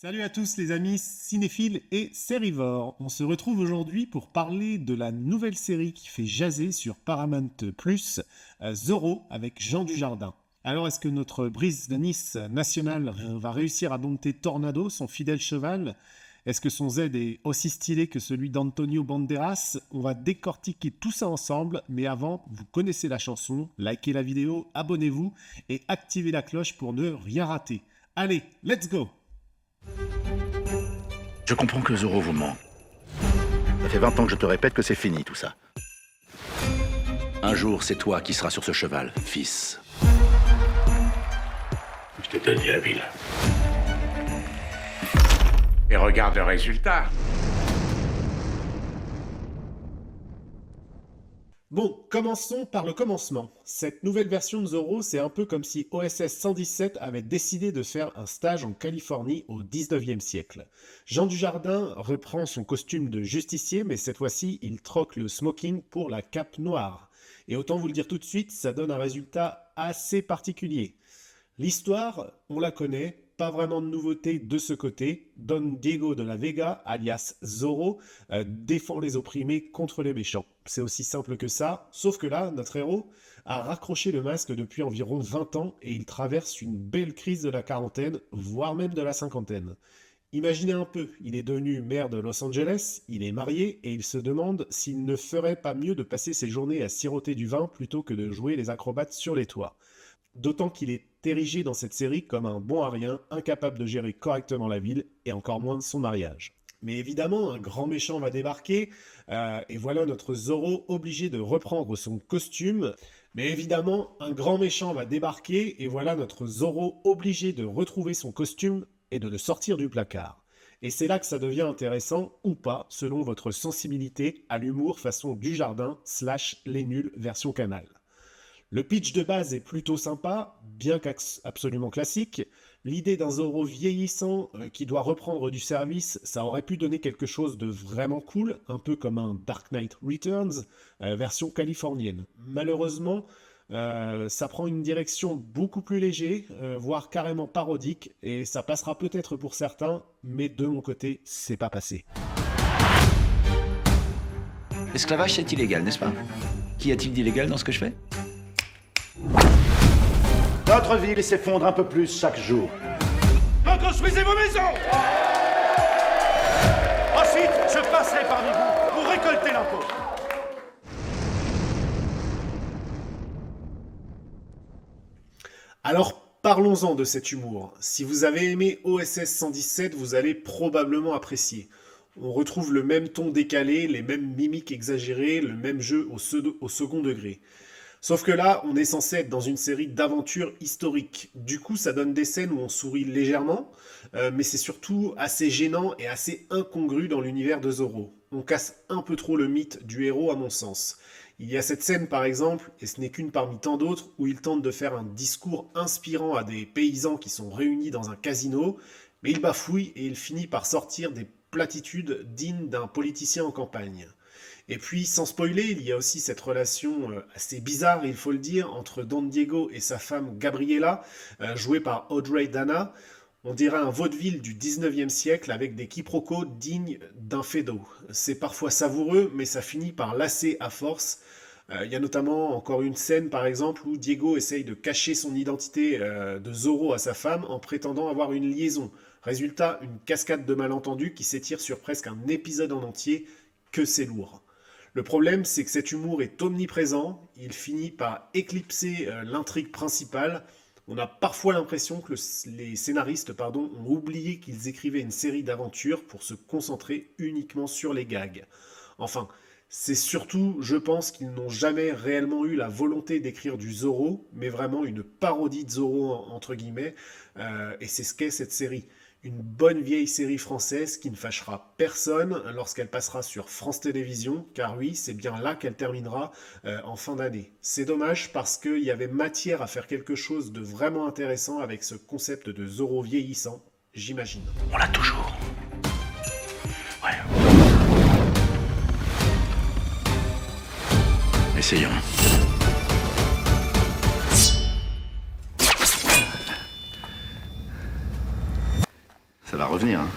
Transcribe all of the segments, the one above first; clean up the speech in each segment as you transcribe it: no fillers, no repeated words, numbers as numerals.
Salut à tous les amis cinéphiles et sérivores. On se retrouve aujourd'hui pour parler de la nouvelle série qui fait jaser sur Paramount+, Zorro avec Jean Dujardin. Alors est-ce que notre brise de Nice nationale va réussir à dompter Tornado, son fidèle cheval? Est-ce que son Z est aussi stylé que celui d'Antonio Banderas? On va décortiquer tout ça ensemble, mais avant, vous connaissez la chanson, likez la vidéo, abonnez-vous et activez la cloche pour ne rien rater. Allez, let's go! Je comprends que Zorro vous ment. Ça fait 20 ans que je te répète que c'est fini tout ça. Un jour, c'est toi qui seras sur ce cheval, fils. Je t'ai donné la ville. Et regarde le résultat. Bon, commençons par le commencement. Cette nouvelle version de Zorro, c'est un peu comme si OSS 117 avait décidé de faire un stage en Californie au 19e siècle. Jean Dujardin reprend son costume de justicier, mais cette fois-ci, il troque le smoking pour la cape noire. Et autant vous le dire tout de suite, ça donne un résultat assez particulier. L'histoire, on la connaît, pas vraiment de nouveauté de ce côté. Don Diego de la Vega, alias Zorro, défend les opprimés contre les méchants. C'est aussi simple que ça, sauf que là, notre héros a raccroché le masque depuis environ 20 ans et il traverse une belle crise de la quarantaine, voire même de la cinquantaine. Imaginez un peu, il est devenu maire de Los Angeles, il est marié et il se demande s'il ne ferait pas mieux de passer ses journées à siroter du vin plutôt que de jouer les acrobates sur les toits. D'autant qu'il est érigé dans cette série comme un bon à rien, incapable de gérer correctement la ville et encore moins son mariage. Mais évidemment, un grand méchant va débarquer, et voilà notre Zorro obligé de reprendre son costume. Mais évidemment, un grand méchant va débarquer, et voilà notre Zorro obligé de retrouver son costume et de le sortir du placard. Et c'est là que ça devient intéressant, ou pas, selon votre sensibilité à l'humour façon Dujardin / Les Nuls version Canal. Le pitch de base est plutôt sympa, bien qu'absolument classique. L'idée d'un Zorro vieillissant qui doit reprendre du service, ça aurait pu donner quelque chose de vraiment cool, un peu comme un Dark Knight Returns, version californienne. Malheureusement, ça prend une direction beaucoup plus légère, voire carrément parodique, et ça passera peut-être pour certains, mais de mon côté, c'est pas passé. L'esclavage, c'est illégal, n'est-ce pas? Qu'y a-t-il d'illégal dans ce que je fais? Notre ville s'effondre un peu plus chaque jour. Reconstruisez vos maisons! Ensuite, je passerai parmi vous pour récolter l'impôt. Alors, parlons-en de cet humour. Si vous avez aimé OSS 117, vous allez probablement apprécier. On retrouve le même ton décalé, les mêmes mimiques exagérées, le même jeu au second degré. Sauf que là, on est censé être dans une série d'aventures historiques. Du coup, ça donne des scènes où on sourit légèrement, mais c'est surtout assez gênant et assez incongru dans l'univers de Zorro. On casse un peu trop le mythe du héros à mon sens. Il y a cette scène par exemple, et ce n'est qu'une parmi tant d'autres, où il tente de faire un discours inspirant à des paysans qui sont réunis dans un casino, mais il bafouille et il finit par sortir des platitudes dignes d'un politicien en campagne. Et puis, sans spoiler, il y a aussi cette relation assez bizarre, il faut le dire, entre Don Diego et sa femme Gabriela, jouée par Audrey Dana. On dirait un vaudeville du 19e siècle avec des quiproquos dignes d'un Feydeau. C'est parfois savoureux, mais ça finit par lasser à force. Il y a notamment encore une scène, par exemple, où Diego essaye de cacher son identité de Zorro à sa femme en prétendant avoir une liaison. Résultat, une cascade de malentendus qui s'étire sur presque un épisode en entier, que c'est lourd. Le problème, c'est que cet humour est omniprésent, il finit par éclipser l'intrigue principale. On a parfois l'impression que les scénaristes ont oublié qu'ils écrivaient une série d'aventures pour se concentrer uniquement sur les gags. Enfin, c'est surtout, je pense, qu'ils n'ont jamais réellement eu la volonté d'écrire du Zorro, mais vraiment une parodie de Zorro, entre guillemets, et c'est ce qu'est cette série. Une bonne vieille série française qui ne fâchera personne lorsqu'elle passera sur France Télévisions, car oui, c'est bien là qu'elle terminera en fin d'année. C'est dommage parce qu'il y avait matière à faire quelque chose de vraiment intéressant avec ce concept de Zorro vieillissant, j'imagine. On l'a toujours. Ouais. Essayons. Ça va revenir, hein.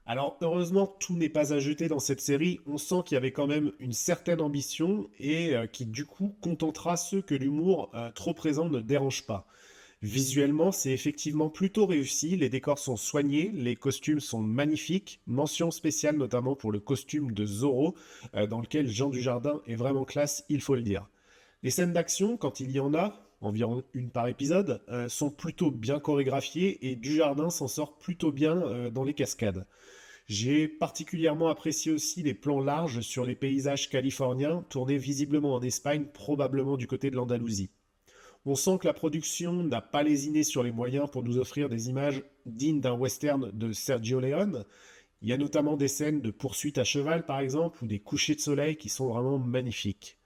Alors heureusement, tout n'est pas à jeter dans cette série. On sent qu'il y avait quand même une certaine ambition et qui du coup contentera ceux que l'humour trop présent ne dérange pas. Visuellement, c'est effectivement plutôt réussi, les décors sont soignés, les costumes sont magnifiques, mention spéciale notamment pour le costume de Zorro, dans lequel Jean Dujardin est vraiment classe, il faut le dire. Les scènes d'action, quand il y en a, environ une par épisode, sont plutôt bien chorégraphiées et Dujardin s'en sort plutôt bien dans les cascades. J'ai particulièrement apprécié aussi les plans larges sur les paysages californiens, tournés visiblement en Espagne, probablement du côté de l'Andalousie. On sent que la production n'a pas lésiné sur les moyens pour nous offrir des images dignes d'un western de Sergio Leone. Il y a notamment des scènes de poursuite à cheval par exemple, ou des couchers de soleil qui sont vraiment magnifiques.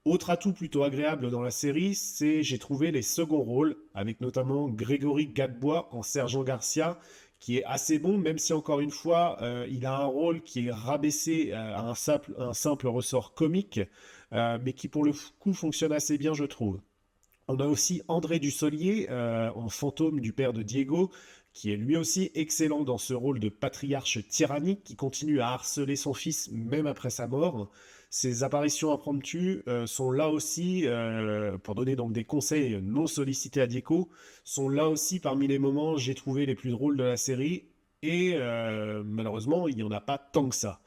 Autre atout plutôt agréable dans la série, c'est j'ai trouvé les seconds rôles, avec notamment Grégory Gadebois en Sergent Garcia, qui est assez bon, même si encore une fois, il a un rôle qui est rabaissé à un simple ressort comique, mais qui pour le coup fonctionne assez bien, je trouve. On a aussi André Dussolier en fantôme du père de Diego, qui est lui aussi excellent dans ce rôle de patriarche tyrannique qui continue à harceler son fils même après sa mort. Ses apparitions impromptues sont là aussi, pour donner donc des conseils non sollicités à Diego, sont là aussi parmi les moments j'ai trouvé les plus drôles de la série, et malheureusement il n'y en a pas tant que ça.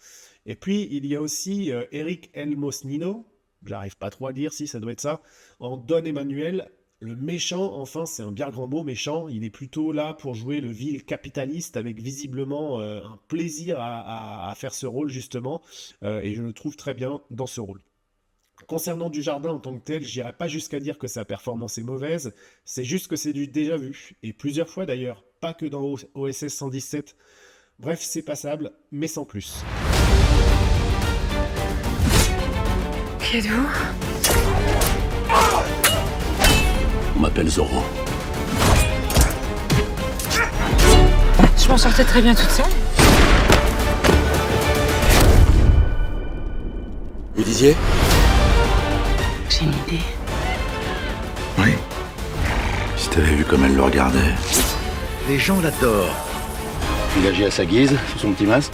Et puis il y a aussi Eric Elmosnino, j'arrive pas trop à dire si ça doit être ça, en Don Emmanuel. Le méchant, enfin, c'est un bien grand mot, méchant. Il est plutôt là pour jouer le vil capitaliste avec visiblement un plaisir à faire ce rôle, justement. Et je le trouve très bien dans ce rôle. Concernant Dujardin en tant que tel, j'irai pas jusqu'à dire que sa performance est mauvaise. C'est juste que c'est du déjà vu. Et plusieurs fois d'ailleurs, pas que dans OSS 117. Bref, c'est passable, mais sans plus. Qui êtes-vous? On m'appelle Zorro. Je m'en sortais très bien toute seule. Vous disiez? J'ai une idée. Oui. Si t'avais vu comme elle le regardait. Les gens l'adorent. Il agit à sa guise, sous son petit masque.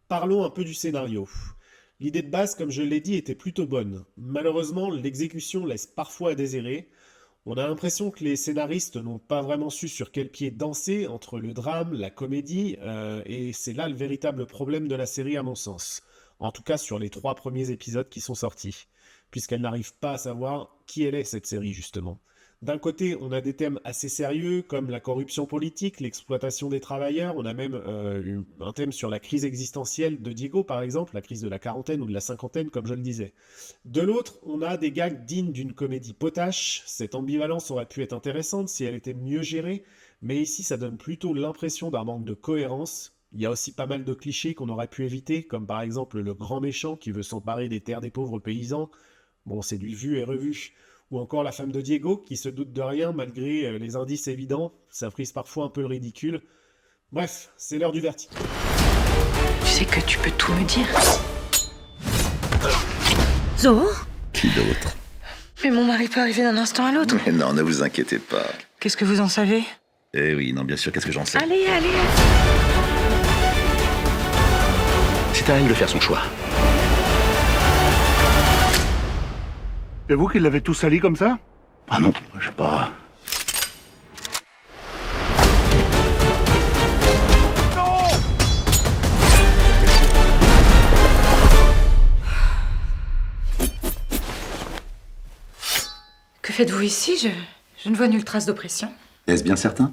Parlons un peu du scénario. L'idée de base, comme je l'ai dit, était plutôt bonne. Malheureusement, l'exécution laisse parfois à désirer. On a l'impression que les scénaristes n'ont pas vraiment su sur quel pied danser entre le drame, la comédie, et c'est là le véritable problème de la série à mon sens. En tout cas sur les 3 premiers épisodes qui sont sortis, puisqu'elle n'arrive pas à savoir qui elle est cette série justement. D'un côté, on a des thèmes assez sérieux comme la corruption politique, l'exploitation des travailleurs, on a même un thème sur la crise existentielle de Diego par exemple, la crise de la quarantaine ou de la cinquantaine comme je le disais. De l'autre, on a des gags dignes d'une comédie potache, cette ambivalence aurait pu être intéressante si elle était mieux gérée, mais ici ça donne plutôt l'impression d'un manque de cohérence. Il y a aussi pas mal de clichés qu'on aurait pu éviter, comme par exemple le grand méchant qui veut s'emparer des terres des pauvres paysans. Bon, c'est du vu et revu. Ou encore la femme de Diego, qui se doute de rien malgré les indices évidents, ça frise parfois un peu le ridicule. Bref, c'est l'heure du vertige. Tu sais que tu peux tout me dire. Zorro? Qui d'autre? Mais mon mari peut arriver d'un instant à l'autre. Mais non, ne vous inquiétez pas. Qu'est-ce que vous en savez? Eh oui, non, bien sûr, qu'est-ce que j'en sais? Allez, allez. C'est à elle de faire son choix. C'est vous qui l'avez tout sali comme ça? Ah non, je sais pas. Que faites-vous ici? Je ne vois nulle trace d'oppression. Est-ce bien certain?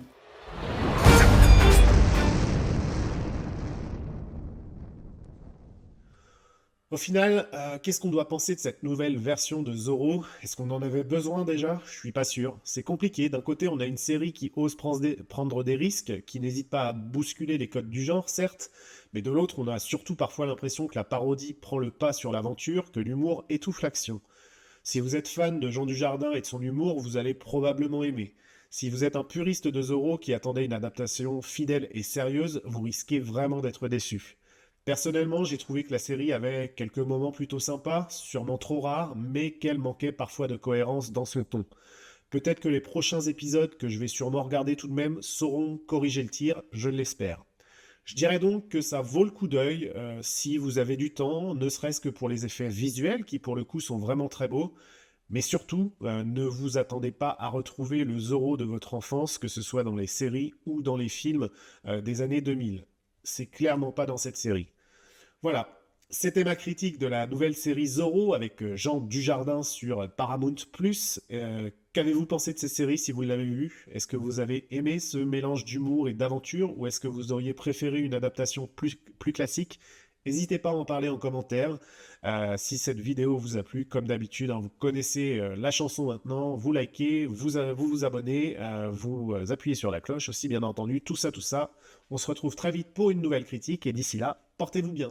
Au final, qu'est-ce qu'on doit penser de cette nouvelle version de Zorro? Est-ce qu'on en avait besoin déjà? Je suis pas sûr. C'est compliqué. D'un côté, on a une série qui ose prendre des risques, qui n'hésite pas à bousculer les codes du genre, certes, mais de l'autre, on a surtout parfois l'impression que la parodie prend le pas sur l'aventure, que l'humour étouffe l'action. Si vous êtes fan de Jean Dujardin et de son humour, vous allez probablement aimer. Si vous êtes un puriste de Zorro qui attendait une adaptation fidèle et sérieuse, vous risquez vraiment d'être déçu. Personnellement, j'ai trouvé que la série avait quelques moments plutôt sympas, sûrement trop rares, mais qu'elle manquait parfois de cohérence dans son ton. Peut-être que les prochains épisodes, que je vais sûrement regarder tout de même, sauront corriger le tir, je l'espère. Je dirais donc que ça vaut le coup d'œil si vous avez du temps, ne serait-ce que pour les effets visuels qui pour le coup sont vraiment très beaux, mais surtout ne vous attendez pas à retrouver le Zorro de votre enfance, que ce soit dans les séries ou dans les films des années 2000. C'est clairement pas dans cette série. Voilà, c'était ma critique de la nouvelle série Zorro avec Jean Dujardin sur Paramount+. Qu'avez-vous pensé de cette série si vous l'avez vue? Est-ce que vous avez aimé ce mélange d'humour et d'aventure ou est-ce que vous auriez préféré une adaptation plus classique? N'hésitez pas à en parler en commentaire. Si cette vidéo vous a plu, comme d'habitude, hein, vous connaissez la chanson maintenant, vous likez, vous abonnez, vous appuyez sur la cloche aussi bien entendu, tout ça. On se retrouve très vite pour une nouvelle critique et d'ici là, portez-vous bien.